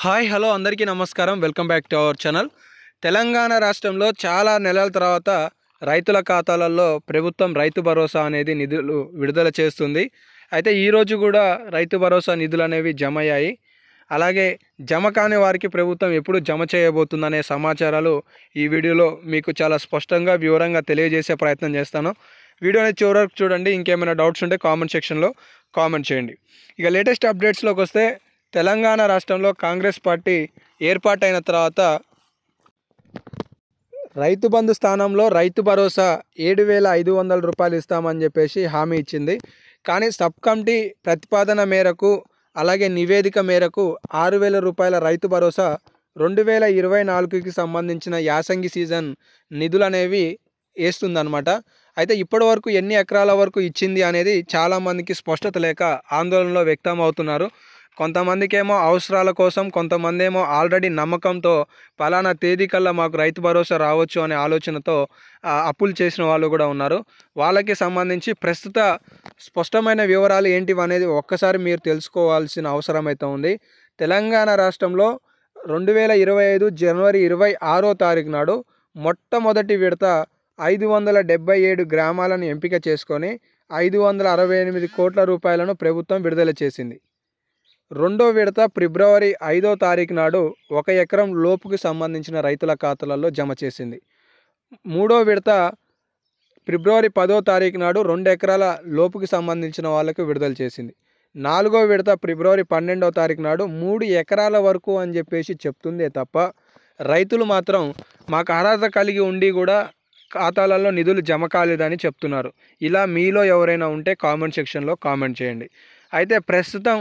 Hi hello అందరికీ నమస్కారం. Welcome back to our channel. Telangana రాష్ట్రంలో చాలా నెలల తర్వాత రైతుల ఖాతాలలో ప్రభుత్వం రైతు భరోసా అనేది నిధులు విడుదల చేస్తుంది. అయితే ఈరోజు కూడా రైతు భరోసా నిధులు అనేవి జమ అయ్యాయి. అలాగే జమ కాని వారికి ప్రభుత్వం ఎప్పుడు జమ చేయబోతుందనే సమాచారాలు ఈ వీడియోలో మీకు చాలా స్పష్టంగా వివరంగా తెలియజేసే ప్రయత్నం చేస్తాను. వీడియోని చివరి వరకు చూడండి. ఇంకేమైనా డౌట్స్ ఉంటే కామెంట్ సెక్షన్లో కామెంట్ చేయండి. ఇక లేటెస్ట్ అప్డేట్స్లోకి వస్తే, తెలంగాణ రాష్ట్రంలో కాంగ్రెస్ పార్టీ ఏర్పాటైన తర్వాత రైతు బంధు స్థానంలో రైతు భరోసా 7,500 రూపాయలు ఇస్తామని చెప్పేసి హామీ ఇచ్చింది. కానీ సబ్ కమిటీ ప్రతిపాదన మేరకు, అలాగే నివేదిక మేరకు 6,000 రూపాయల రైతు భరోసా 2024కి సంబంధించిన యాసంగి సీజన్ నిధులు అనేవి వేస్తుందన్నమాట. అయితే ఇప్పటి వరకు ఎన్ని ఎకరాల వరకు ఇచ్చింది అనేది చాలామందికి స్పష్టత లేక ఆందోళనలో వ్యక్తం అవుతున్నారు. కొంతమందికి ఏమో అవసరాల కోసం, కొంతమంది ఏమో ఆల్రెడీ నమ్మకంతో పలానా తేదీ కల్లా మాకు రైతు భరోసా రావచ్చు అనే ఆలోచనతో అప్పులు చేసిన వాళ్ళు కూడా ఉన్నారు. వాళ్ళకి సంబంధించి ప్రస్తుత స్పష్టమైన వివరాలు ఏంటివి అనేది ఒక్కసారి మీరు తెలుసుకోవాల్సిన అవసరం అయితే ఉంది. తెలంగాణ రాష్ట్రంలో 2025 జనవరి 26వ తారీఖు నాడు మొట్టమొదటి విడత 577 గ్రామాలను ఎంపిక చేసుకొని 568 కోట్ల రూపాయలను ప్రభుత్వం విడుదల చేసింది. రెండో విడత ఫిబ్రవరి 5వ తారీఖు నాడు 1 ఎకరం లోపుకి సంబంధించిన రైతుల ఖాతాలలో జమ చేసింది. మూడో విడత ఫిబ్రవరి 10వ తారీఖు నాడు 2 ఎకరాల లోపుకి సంబంధించిన వాళ్ళకు విడుదల చేసింది. నాలుగో విడత ఫిబ్రవరి 12వ తారీఖు నాడు 3 ఎకరాల వరకు అని చెప్పేసి చెప్తుందే తప్ప, రైతులు మాత్రం మాకు అర్హత కలిగి ఉండి కూడా ఖాతాలలో నిధులు జమ కాలేదని చెప్తున్నారు. ఇలా మీలో ఎవరైనా ఉంటే కామెంట్ సెక్షన్లో కామెంట్ చేయండి. అయితే ప్రస్తుతం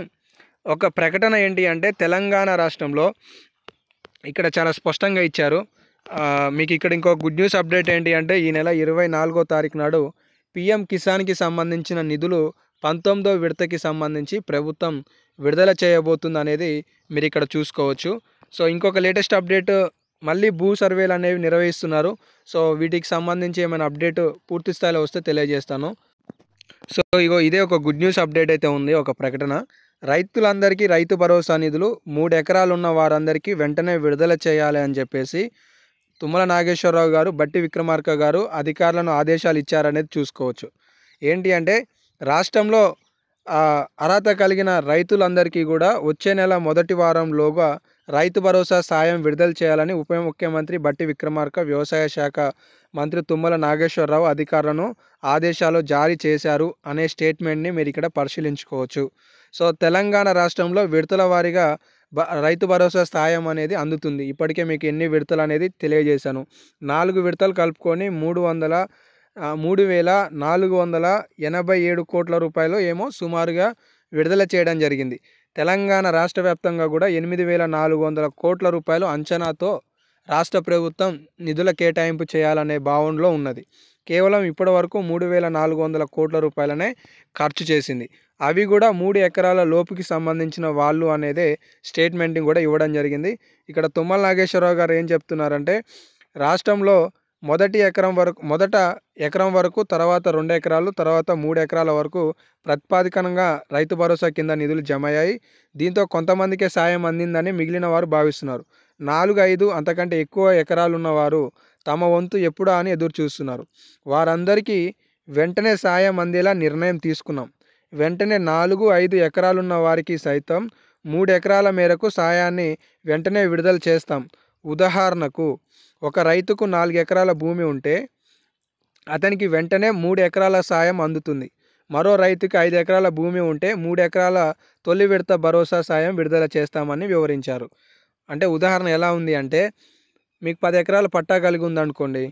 ఒక ప్రకటన ఏంటి అంటే, తెలంగాణ రాష్ట్రంలో ఇక్కడ చాలా స్పష్టంగా ఇచ్చారు. మీకు ఇక్కడ ఇంకో గుడ్ న్యూస్ అప్డేట్ ఏంటి అంటే, ఈ నెల 24వ తారీఖు నాడు పిఎం కిసాన్కి సంబంధించిన నిధులు 19వ విడతకి సంబంధించి ప్రభుత్వం విడుదల చేయబోతుంది అనేది మీరు ఇక్కడ చూసుకోవచ్చు. సో ఇంకొక లేటెస్ట్ అప్డేట్, మళ్ళీ భూ సర్వేలు అనేవి నిర్వహిస్తున్నారు. సో వీటికి సంబంధించి ఏమైనా అప్డేట్ పూర్తి స్థాయిలో వస్తే తెలియజేస్తాను. సో ఇదే ఒక గుడ్ న్యూస్ అప్డేట్ అయితే ఉంది. ఒక ప్రకటన, రైతులందరికీ రైతు భరోసా నిధులు 3 ఎకరాలు ఉన్న వారందరికీ వెంటనే విడుదల చేయాలి అని చెప్పేసి తుమ్మల నాగేశ్వరరావు గారు, బట్టి విక్రమార్క గారు అధికారులను ఆదేశాలు ఇచ్చారనేది చూసుకోవచ్చు. ఏంటి అంటే, రాష్ట్రంలో అర్హత కలిగిన రైతులందరికీ కూడా వచ్చే నెల మొదటి వారంలోగా రైతు భరోసా సాయం విడుదల చేయాలని ఉప ముఖ్యమంత్రి బట్టి విక్రమార్క, వ్యవసాయ శాఖ మంత్రి తుమ్మల నాగేశ్వరరావు అధికారులను ఆదేశాలు జారీ చేశారు అనే స్టేట్మెంట్ని మీరు ఇక్కడ పరిశీలించుకోవచ్చు. సో తెలంగాణ రాష్ట్రంలో విడతల వారీగా రైతు భరోసా సాయం అనేది అందుతుంది. ఇప్పటికే మీకు ఎన్ని విడతలు అనేది తెలియజేశాను. 4 విడతలు కలుపుకొని 3,487 కోట్ల రూపాయలు ఏమో సుమారుగా విడుదల చేయడం జరిగింది. తెలంగాణ రాష్ట్ర వ్యాప్తంగా కూడా 8,400 కోట్ల రూపాయలు అంచనాతో రాష్ట్ర ప్రభుత్వం నిధుల కేటాయింపు చేయాలనే భావనలో ఉన్నది. కేవలం ఇప్పటి వరకు 3,400 కోట్ల రూపాయలనే ఖర్చు చేసింది. అవి కూడా 3 ఎకరాల లోపుకి సంబంధించిన వాళ్ళు అనేదే స్టేట్మెంట్ని కూడా ఇవ్వడం జరిగింది. ఇక్కడ తుమ్మల నాగేశ్వరరావు గారు ఏం చెప్తున్నారంటే, రాష్ట్రంలో మొదట ఎకరం వరకు, తర్వాత 2 ఎకరాలు, తర్వాత 3 ఎకరాల వరకు ప్రతిపాదికనంగా రైతు భరోసా కింద నిధులు జమ అయ్యాయి. దీంతో కొంతమందికే సాయం అందిందని మిగిలిన వారు భావిస్తున్నారు. 4, 5 అంతకంటే ఎక్కువ ఎకరాలు ఉన్నవారు తమ వంతు ఎప్పుడా అని ఎదురు చూస్తున్నారు. వారందరికీ వెంటనే సాయం అందేలా నిర్ణయం తీసుకున్నాం. వెంటనే 4, 5 ఎకరాలున్న వారికి సైతం 3 ఎకరాల మేరకు సాయాన్ని వెంటనే విడుదల చేస్తాం. ఉదాహరణకు, ఒక రైతుకు 4 ఎకరాల భూమి ఉంటే అతనికి వెంటనే 3 ఎకరాల సాయం అందుతుంది. మరో రైతుకి 5 ఎకరాల భూమి ఉంటే 3 ఎకరాల తొలి విడత భరోసా సాయం విడుదల చేస్తామని వివరించారు. అంటే ఉదాహరణ ఎలా ఉంది అంటే, మీకు 10 ఎకరాల పట్టా కలిగి ఉందనుకోండి,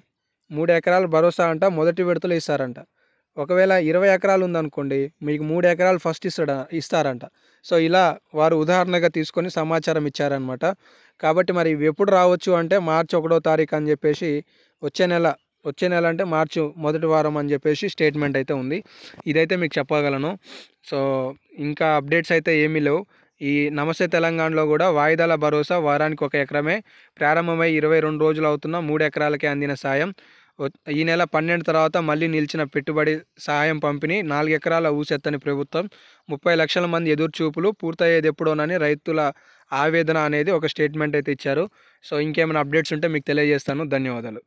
3 ఎకరాల భరోసా అంట మొదటి విడతలో ఇస్తారంట. ఒకవేళ 20 ఎకరాలు ఉందనుకోండి, మీకు 3 ఎకరాలు ఫస్ట్ ఇస్తారంట. సో ఇలా వారు ఉదాహరణగా తీసుకొని సమాచారం ఇచ్చారనమాట. కాబట్టి మరి ఇవి ఎప్పుడు రావచ్చు అంటే, మార్చి 1వ తారీఖు అని చెప్పేసి వచ్చే నెల అంటే మార్చి మొదటి వారం అని చెప్పేసి స్టేట్మెంట్ అయితే ఉంది. ఇదైతే మీకు చెప్పగలను. సో ఇంకా అప్డేట్స్ అయితే ఏమీ లేవు. ఈ నమస్తే తెలంగాణలో కూడా వాయిదాల భరోసా వారానికి 1 ఎకరమే ప్రారంభమై 22 రోజులు అవుతున్న 3 ఎకరాలకే అందిన సాయం ఈ నెల 12 తర్వాత మళ్ళీ నిలిచిన పెట్టుబడి సహాయం పంపిణీ 4 ఎకరాల ఊసెత్తని ప్రభుత్వం 30 లక్షల మంది ఎదురుచూపులు పూర్తయ్యేది ఎప్పుడోనని రైతుల ఆవేదన అనేది ఒక స్టేట్మెంట్ అయితే ఇచ్చారు. సో ఇంకేమైనా అప్డేట్స్ ఉంటే మీకు తెలియజేస్తాను. ధన్యవాదాలు.